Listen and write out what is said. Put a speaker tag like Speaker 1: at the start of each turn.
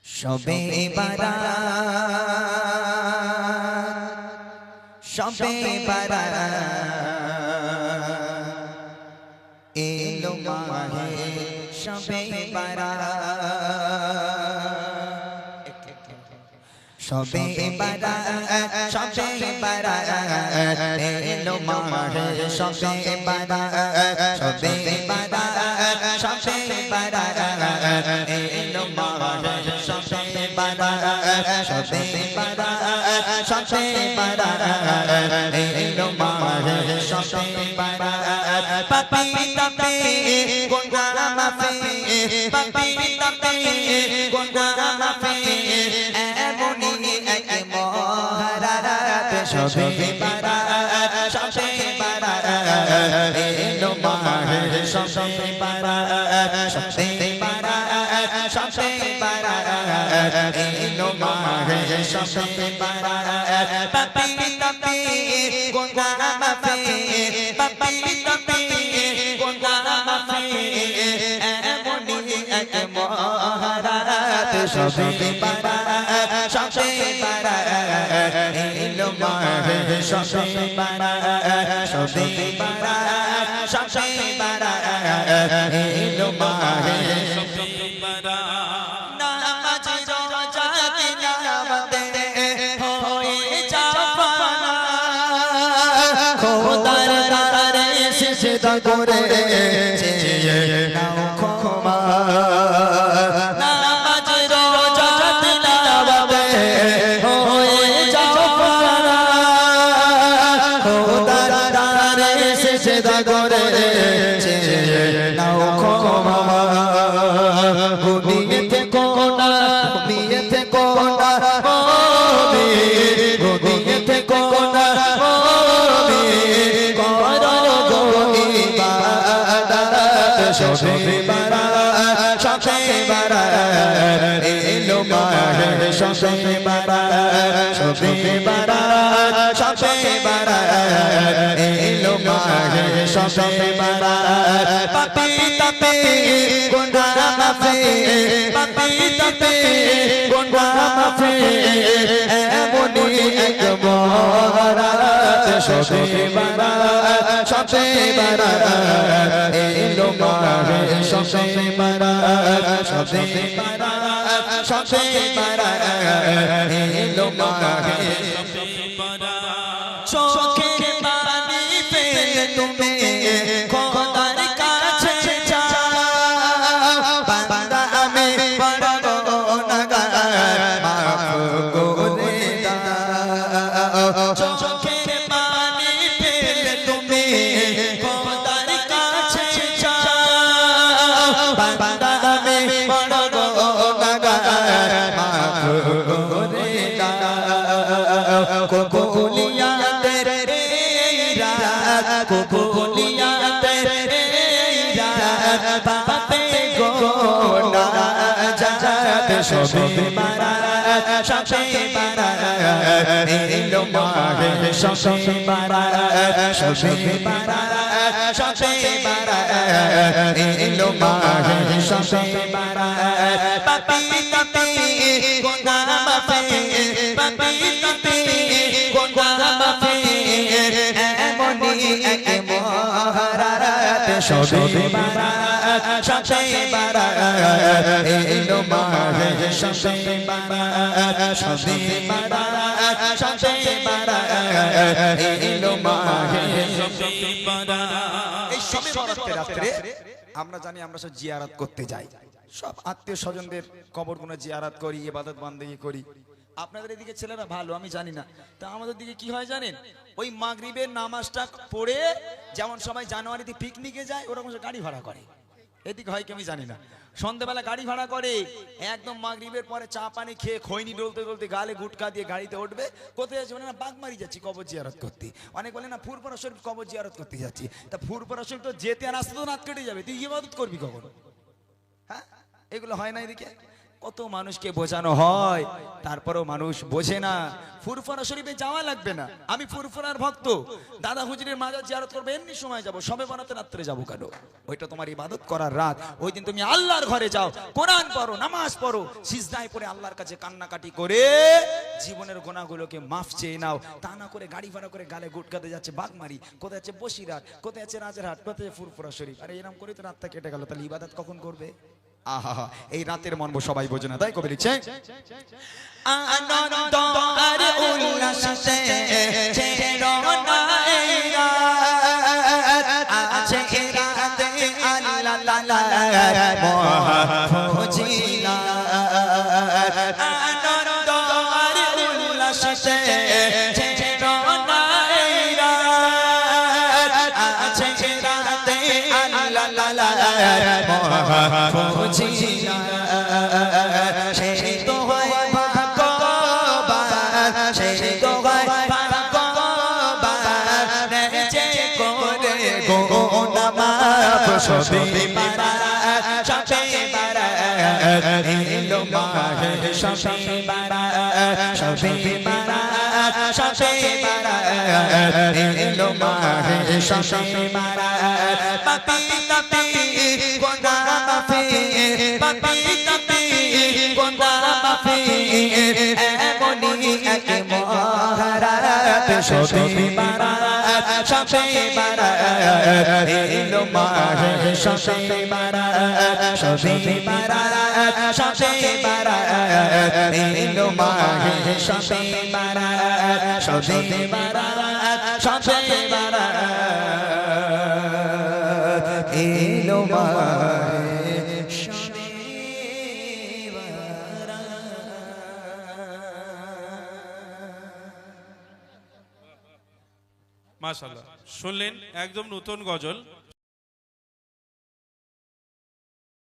Speaker 1: শবে বারাত শবে বারাত এলো মাহে শবে বারাত শবে বারাত শবে বারাত এলো মাহে শবে বারাত শবে বারাত শবে বারাত এলো মাহে শবে বারাত শবে বারাত শবে বারাত এলো মাহে শবে বারাত পাপি তাপি গুনাহ মাফি পাপি তাপি গুনাহ মাফি এমনি এক মহারাত শবে বারাত শবে বারাত এলো মাহে শবে বারাত শবে বারাত শবে বারাত এলো মাহে শবে বারাত পাপি তাপি গুনাহ মাফি পাপি তাপি গুনাহ মাফি এমনি এক মহারাত শবে বারাত শবে বারাত এলো মাহে শবে বারাত শবে বারাত শবে বারাত এলো মাহে শবে বারাত নামাজ রোজা তিলাওয়াতে হয়ে যাওয়ানা খোদার দরবারে সিজদা করে চেয়ে নাও ক্ষমা নামাজ রোজা তিলাওয়াতে হয়ে যাওয়ানা খোদার দরবারে সিজদা করে চেয়ে নাও ক্ষমা ঘুমিয়ে থেকো না ঘুমিয়ে থেকো না ঘুমিয়ে থেকো না করো গো ইবাদত শবে বারাত শবে বারাত এলো মাহে শবে বারাত শবে বারাত শবে বারাত এলো মাহে শবে বারাত পাপি তাপি গুনাহ মাফি পাপি তাপি গুনাহ মাফি এমনি এক মহারাত শবে বারাত শবে বারাত এলো মাহে শবে বারাত শবে বারাত শবে বারাত এলো মাহে শবে বারাত চোখের পানি ফেলে তুমি খোদার কাছে যাও বান্দা আমি বড় গুনাহগার মাফ করে দাও চোখের পানি ফেলে তুমি খোদার কাছে যাও বান্দা আমি বড় গুনাহগার মাফ করে দাও কবুলিয়া তেরে রাত কবুলিয়া তেরে রাত পাপে গোনা জাত শবে বারাত শবে বারাত এলো মাহে শবে বারাত শবে বারাত শবে বারাত এলো মাহে শবে বারাত পাপি তাপি গুনাহ মাফি পাপি তাপি গুনাহ মাফি এমনি এক মহারাত শবে বারাত শবে বারাত এলো মাহে শবে বারাত শবে বারাত শবে বারাত এলো মাহে শবে বারাত এই শবে বারাতের রাতে আমরা জানি আমরা সব জিয়ারত করতে যাই সব আত্মীয় স্বজনদের কবরগুলো জিয়ারত করি ইবাদত বান্দেগি করি আপনাদের এদিকে ছেলেরা ভালো আমি জানি না তা আমাদের দিকে কি হয় জানেন ওই মাগরিবের নামাজটা পড়ে যেমন সবাই জানুয়ারিতে পিকনিকে যায় ওরকম গাড়ি ভাড়া করে এদিকে হয় কি আমি জানি না সন্ধ্যাবেলা গাড়ি ভাড়া করে একদম মাগরিবের পরে চা পানি খেয়ে খৈনি ডলতে ডলতে গালে গুটকা দিয়ে গাড়িতে উঠবে কোথায় যাচ্ছে বলে না বাগমারি যাচ্ছি কবর জিয়ারত করতে অনেক বলে না ফুরপুরা শরীফ কবর জিয়ারত করতে যাচ্ছি তা ফুরপুরা শরীফ তো যেতে আর আসতে তো রাত কেটে যাবে তুই ইবাদত করবি কখন হ্যাঁ এগুলো হয় না এদিকে কত মানুষকে বোঝানো হয়, তারপরেও মানুষ বোঝে না। ফুরফুরা শরীফে যাওয়া লাগবে না, আমি ফুরফুরার ভক্ত, দাদা হুজুরের মাজার জিয়ারত করবে, এমনি সময় যাব, সবে বরাতে রাত্রে যাবো কেন? ওইটা তোমার ইবাদত করার রাত, ওই দিন তুমি আল্লাহর ঘরে যাও, কোরআন পড়ো, নামাজ পড়ো, সিজদায় পড়ে আল্লাহর কাছে কান্নাকাটি করে জীবনের গুনাহগুলোকে মাফ চেয়ে নাও। তা না করে গাড়ি ভাড়া করে গালে গুটকাতে যাচ্ছে বাগমারি, কোথায় যাচ্ছে বসিরহাট, কোথায় যাচ্ছে রাজারহাট, কোথায় যাচ্ছে ফুরফুরা শরীফ। আরে এরকম করে তো রাতটা কেটে গেল, তাহলে ইবাদত কখন করবে? আহা, এই রাতের মর্ম সবাই বোঝে না, তাই কবি লিখছে আনন্দ আর উল্লাসে চেরো না এই রাত, আছে রাতে আল্লাহ লালার মহাফজিলা। আনন্দ আর উল্লাসে চেরো না এই রাত, আছে রাতে আল্লাহ লালার মহাফজিলা। সেই তো হয় ভাগ্যবান, সেই তো হয় ভাগ্যবান, যে করে গুনাহ মাফ সবে বারাত, সবে বারাত, এলো মাহে সবে বারাত, সবে বারাত, সবে বারাত, এলো মাহে সবে বারাত। পাপী তাপী গুনাহ মাফি, পাপী তাপী গুনাহ মাফি, এমনই এক মহারাত সবে বারাত, সবে বারাত, এলো মাহে সবে বারাত, সবে বারাত, সবে বারাত, এলো মাহে সবে বারাত, সবে বারাত, সবে বারাত, এলো মাহে সবে
Speaker 2: মাশাআল্লাহ, শুনলেন একদম নতুন গজল।